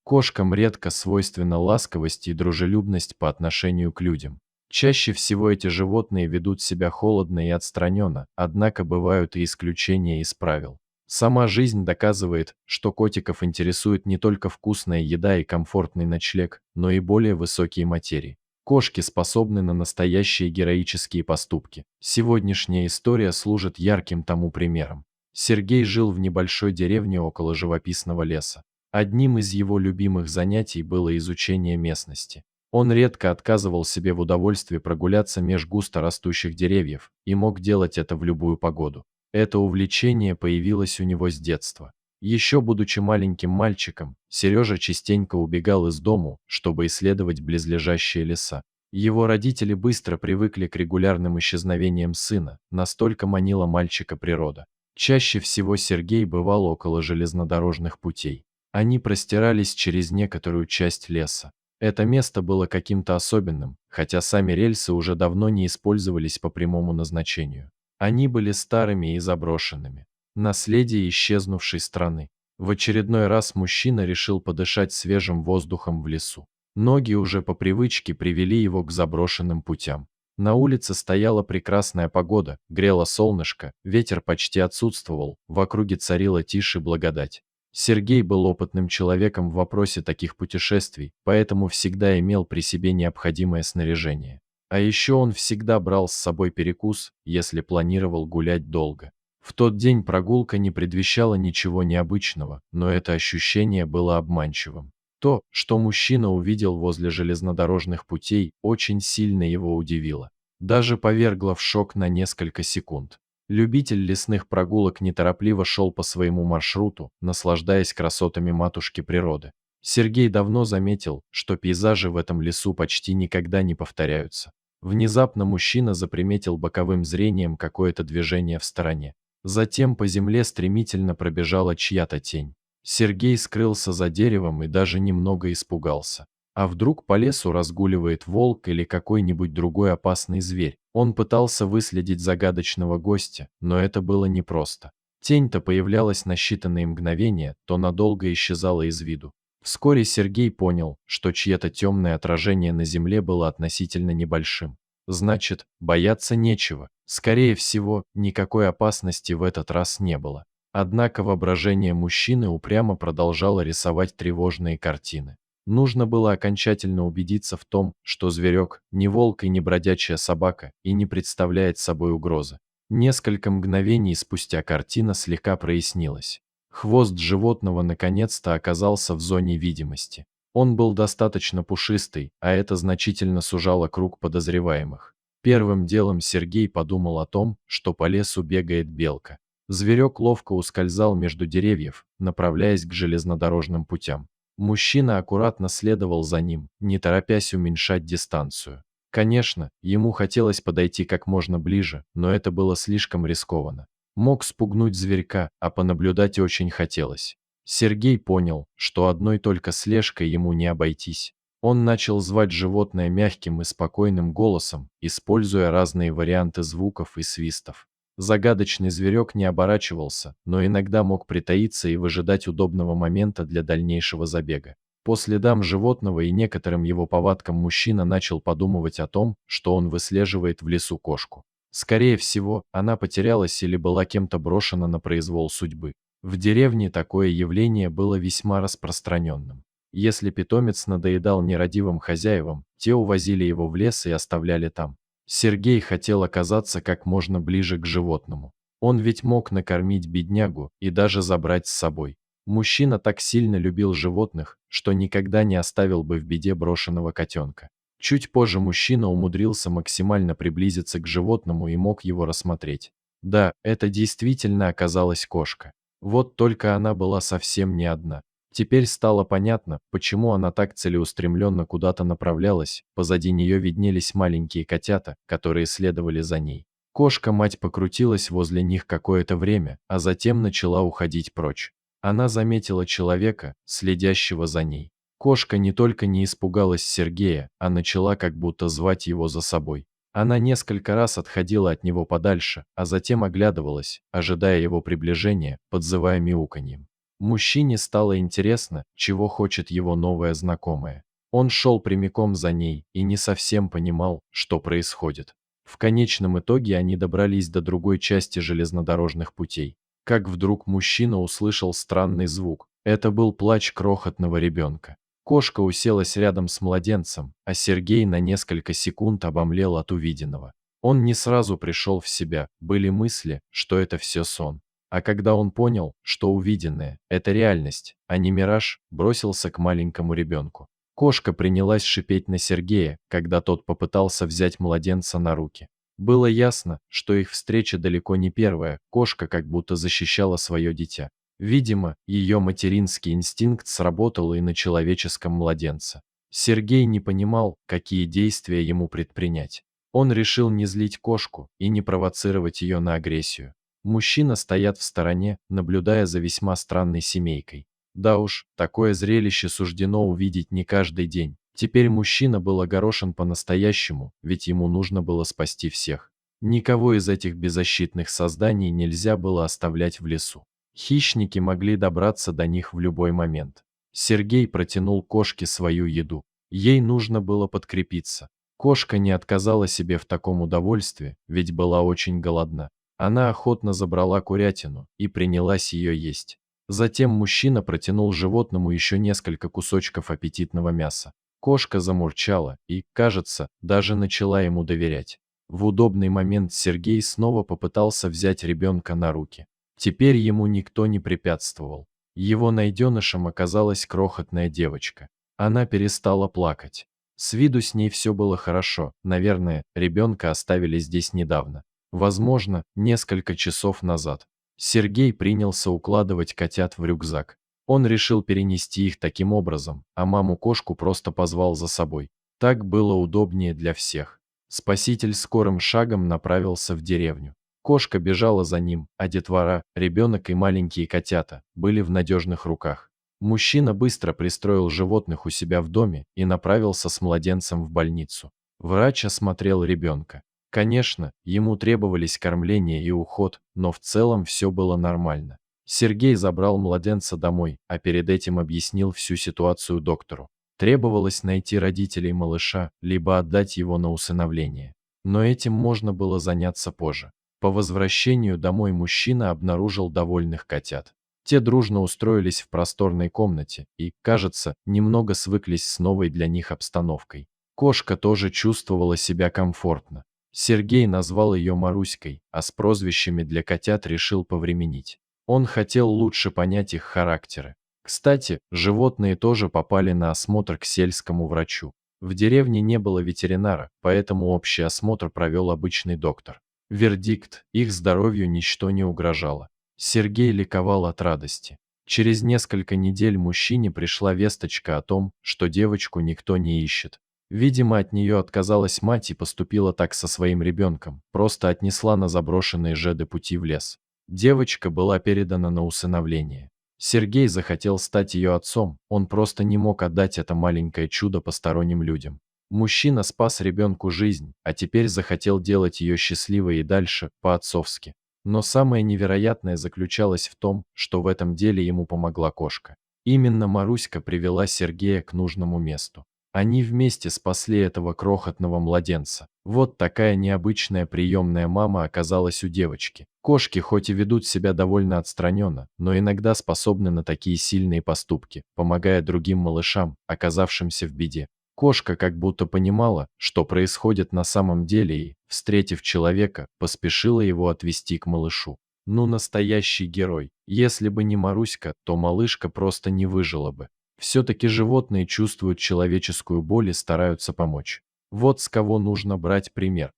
Кошкам редко свойственна ласковость и дружелюбность по отношению к людям. Чаще всего эти животные ведут себя холодно и отстраненно, однако бывают и исключения из правил. Сама жизнь доказывает, что котиков интересует не только вкусная еда и комфортный ночлег, но и более высокие материи. Кошки способны на настоящие героические поступки. Сегодняшняя история служит ярким тому примером. Сергей жил в небольшой деревне около живописного леса. Одним из его любимых занятий было изучение местности. Он редко отказывал себе в удовольствии прогуляться меж густо растущих деревьев и мог делать это в любую погоду. Это увлечение появилось у него с детства. Еще будучи маленьким мальчиком, Сережа частенько убегал из дому, чтобы исследовать близлежащие леса. Его родители быстро привыкли к регулярным исчезновениям сына, настолько манила мальчика природа. Чаще всего Сергей бывал около железнодорожных путей. Они простирались через некоторую часть леса. Это место было каким-то особенным, хотя сами рельсы уже давно не использовались по прямому назначению. Они были старыми и заброшенными. Наследие исчезнувшей страны. В очередной раз мужчина решил подышать свежим воздухом в лесу. Ноги уже по привычке привели его к заброшенным путям. На улице стояла прекрасная погода, грело солнышко, ветер почти отсутствовал, в округе царила тишь и благодать. Сергей был опытным человеком в вопросе таких путешествий, поэтому всегда имел при себе необходимое снаряжение. А еще он всегда брал с собой перекус, если планировал гулять долго. В тот день прогулка не предвещала ничего необычного, но это ощущение было обманчивым. То, что мужчина увидел возле железнодорожных путей, очень сильно его удивило. Даже повергло в шок на несколько секунд. Любитель лесных прогулок неторопливо шел по своему маршруту, наслаждаясь красотами матушки природы. Сергей давно заметил, что пейзажи в этом лесу почти никогда не повторяются. Внезапно мужчина заприметил боковым зрением какое-то движение в стороне. Затем по земле стремительно пробежала чья-то тень. Сергей скрылся за деревом и даже немного испугался. А вдруг по лесу разгуливает волк или какой-нибудь другой опасный зверь? Он пытался выследить загадочного гостя, но это было непросто. Тень-то появлялась на считанные мгновения, то надолго исчезала из виду. Вскоре Сергей понял, что чье-то темное отражение на земле было относительно небольшим. Значит, бояться нечего. Скорее всего, никакой опасности в этот раз не было. Однако воображение мужчины упрямо продолжало рисовать тревожные картины. Нужно было окончательно убедиться в том, что зверек не волк и не бродячая собака и не представляет собой угрозы. Несколько мгновений спустя картина слегка прояснилась. Хвост животного наконец-то оказался в зоне видимости. Он был достаточно пушистый, а это значительно сужало круг подозреваемых. Первым делом Сергей подумал о том, что по лесу бегает белка. Зверек ловко ускользал между деревьев, направляясь к железнодорожным путям. Мужчина аккуратно следовал за ним, не торопясь уменьшать дистанцию. Конечно, ему хотелось подойти как можно ближе, но это было слишком рискованно. Мог спугнуть зверька, а понаблюдать очень хотелось. Сергей понял, что одной только слежкой ему не обойтись. Он начал звать животное мягким и спокойным голосом, используя разные варианты звуков и свистов. Загадочный зверек не оборачивался, но иногда мог притаиться и выжидать удобного момента для дальнейшего забега. По следам животного и некоторым его повадкам мужчина начал подумывать о том, что он выслеживает в лесу кошку. Скорее всего, она потерялась или была кем-то брошена на произвол судьбы. В деревне такое явление было весьма распространенным. Если питомец надоедал нерадивым хозяевам, те увозили его в лес и оставляли там. Сергей хотел оказаться как можно ближе к животному. Он ведь мог накормить беднягу и даже забрать с собой. Мужчина так сильно любил животных, что никогда не оставил бы в беде брошенного котенка. Чуть позже мужчина умудрился максимально приблизиться к животному и мог его рассмотреть. Да, это действительно оказалась кошка. Вот только она была совсем не одна. Теперь стало понятно, почему она так целеустремленно куда-то направлялась, позади нее виднелись маленькие котята, которые следовали за ней. Кошка-мать покрутилась возле них какое-то время, а затем начала уходить прочь. Она заметила человека, следящего за ней. Кошка не только не испугалась Сергея, а начала как будто звать его за собой. Она несколько раз отходила от него подальше, а затем оглядывалась, ожидая его приближения, подзывая мяуканьем. Мужчине стало интересно, чего хочет его новая знакомая. Он шел прямиком за ней и не совсем понимал, что происходит. В конечном итоге они добрались до другой части железнодорожных путей. Как вдруг мужчина услышал странный звук. Это был плач крохотного ребенка. Кошка уселась рядом с младенцем, а Сергей на несколько секунд обомлел от увиденного. Он не сразу пришел в себя, были мысли, что это все сон. А когда он понял, что увиденное – это реальность, а не мираж, бросился к маленькому ребенку. Кошка принялась шипеть на Сергея, когда тот попытался взять младенца на руки. Было ясно, что их встреча далеко не первая, кошка как будто защищала свое дитя. Видимо, ее материнский инстинкт сработал и на человеческом младенце. Сергей не понимал, какие действия ему предпринять. Он решил не злить кошку и не провоцировать ее на агрессию. Мужчина стоят в стороне, наблюдая за весьма странной семейкой. Да уж, такое зрелище суждено увидеть не каждый день. Теперь мужчина был огорошен по-настоящему, ведь ему нужно было спасти всех. Никого из этих беззащитных созданий нельзя было оставлять в лесу. Хищники могли добраться до них в любой момент. Сергей протянул кошке свою еду. Ей нужно было подкрепиться. Кошка не отказала себе в таком удовольствии, ведь была очень голодна. Она охотно забрала курятину и принялась ее есть. Затем мужчина протянул животному еще несколько кусочков аппетитного мяса. Кошка замурчала и, кажется, даже начала ему доверять. В удобный момент Сергей снова попытался взять ребенка на руки. Теперь ему никто не препятствовал. Его найденышем оказалась крохотная девочка. Она перестала плакать. С виду с ней все было хорошо, наверное, ребенка оставили здесь недавно. Возможно, несколько часов назад. Сергей принялся укладывать котят в рюкзак. Он решил перенести их таким образом, а маму-кошку просто позвал за собой. Так было удобнее для всех. Спаситель скорым шагом направился в деревню. Кошка бежала за ним, а детвора, ребенок и маленькие котята, были в надежных руках. Мужчина быстро пристроил животных у себя в доме и направился с младенцем в больницу. Врач осмотрел ребенка. Конечно, ему требовались кормление и уход, но в целом все было нормально. Сергей забрал младенца домой, а перед этим объяснил всю ситуацию доктору. Требовалось найти родителей малыша, либо отдать его на усыновление. Но этим можно было заняться позже. По возвращению домой мужчина обнаружил довольных котят. Те дружно устроились в просторной комнате и, кажется, немного свыклись с новой для них обстановкой. Кошка тоже чувствовала себя комфортно. Сергей назвал ее Маруськой, а с прозвищами для котят решил повременить. Он хотел лучше понять их характеры. Кстати, животные тоже попали на осмотр к сельскому врачу. В деревне не было ветеринара, поэтому общий осмотр провел обычный доктор. Вердикт: их здоровью ничто не угрожало. Сергей ликовал от радости. Через несколько недель мужчине пришла весточка о том, что девочку никто не ищет. Видимо, от нее отказалась мать и поступила так со своим ребенком, просто отнесла на заброшенные ЖД пути в лес. Девочка была передана на усыновление. Сергей захотел стать ее отцом, он просто не мог отдать это маленькое чудо посторонним людям. Мужчина спас ребенку жизнь, а теперь захотел делать ее счастливой и дальше, по-отцовски. Но самое невероятное заключалось в том, что в этом деле ему помогла кошка. Именно Маруська привела Сергея к нужному месту. Они вместе спасли этого крохотного младенца. Вот такая необычная приемная мама оказалась у девочки. Кошки хоть и ведут себя довольно отстраненно, но иногда способны на такие сильные поступки, помогая другим малышам, оказавшимся в беде. Кошка как будто понимала, что происходит на самом деле и, встретив человека, поспешила его отвести к малышу. Ну, настоящий герой. Если бы не Маруська, то малышка просто не выжила бы. Все-таки животные чувствуют человеческую боль и стараются помочь. Вот с кого нужно брать пример.